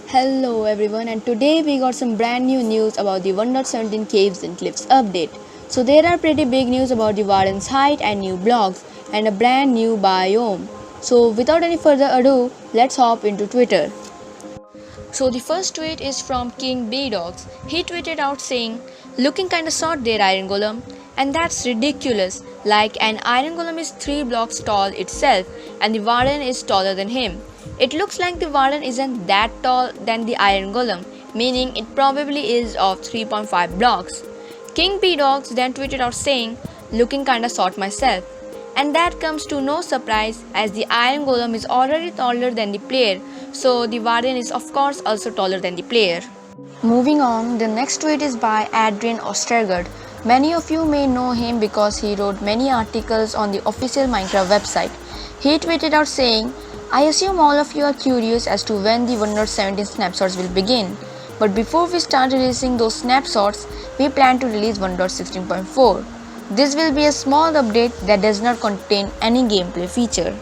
Hello everyone, and today we got some brand new news about the 1.17 Caves and Cliffs update. So there are pretty big news about the Warden's height and new blocks and a brand new biome. So without any further ado, let's hop into Twitter. So the first tweet is from King B Dogs. He tweeted out saying, "Looking kinda short there, Iron Golem. And that's ridiculous. Like an Iron Golem is 3 blocks tall itself, and the Warden is taller than him. It looks like the Warden isn't that tall than the Iron Golem, meaning it probably is of 3.5 blocks." King B Dogs then tweeted out saying, "Looking kinda short myself." And that comes to no surprise as the Iron Golem is already taller than the player, so the Warden is of course also taller than the player. Moving on, the next tweet is by Adrian Ostergaard. Many of you may know him because he wrote many articles on the official Minecraft website. He tweeted out saying, "I assume all of you are curious as to when the 1.17 snapshots will begin. But before we start releasing those snapshots, we plan to release 1.16.4. This will be a small update that does not contain any gameplay feature.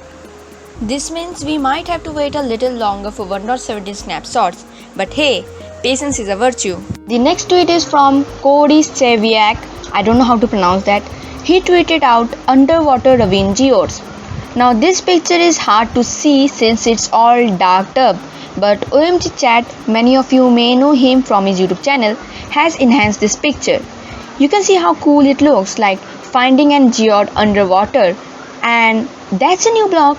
This means we might have to wait a little longer for 1.17 snapshots, but hey, patience is a virtue." The next tweet is from Cody Steviak. I don't know how to pronounce that. He tweeted out underwater ravine geodes. Now this picture is hard to see since it's all darked up, but OMG Chat, many of you may know him from his YouTube channel, has enhanced this picture. You can see how cool it looks, like finding an geode underwater. And that's a new block.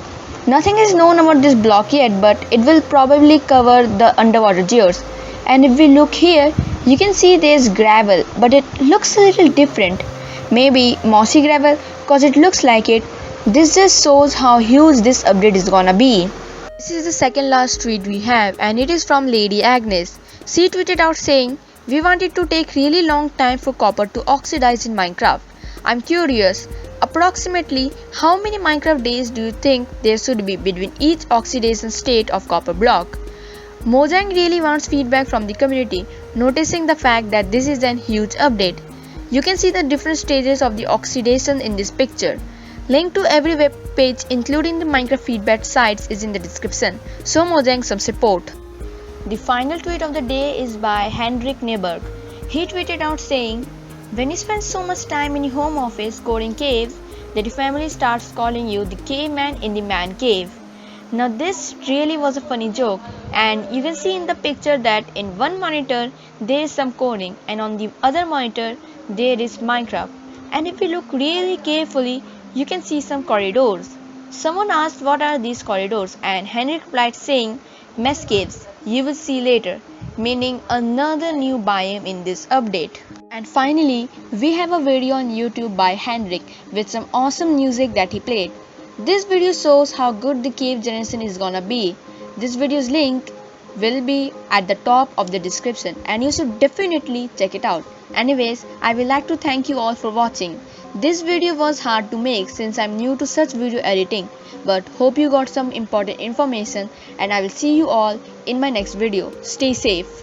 Nothing is known about this block yet, but it will probably cover the underwater geodes. And if we look here, you can see there's gravel, but it looks a little different. Maybe mossy gravel, cause it looks like it. This just shows how huge this update is gonna be. This is the second last tweet we have, and it is from Lady Agnes. She tweeted out saying, "We want it to take really long time for copper to oxidize in Minecraft. I'm curious, approximately how many Minecraft days do you think there should be between each oxidation state of copper block?" Mojang really wants feedback from the community, noticing the fact that this is a huge update. You can see the different stages of the oxidation in this picture. Link to every web page including the Minecraft feedback sites is in the description. Show Mojang some support. The final tweet of the day is by Hendrik Neberg. He tweeted out saying, "When you spend so much time in your home office coding caves that your family starts calling you the caveman in the man cave." Now this really was a funny joke, and you can see in the picture that in one monitor there is some coding and on the other monitor there is Minecraft. And if you look really carefully, you can see some corridors. Someone asked what are these corridors, and Henrik replied saying, "Mess caves, you will see later," meaning another new biome in this update. And finally, we have a video on YouTube by Henrik with some awesome music that he played. This video shows how good the cave generation is gonna be. This video's link will be at the top of the description, and you should definitely check it out. Anyways, I would like to thank you all for watching. This video was hard to make since I'm new to such video editing, but hope you got some important information, and I will see you all in my next video. Stay safe.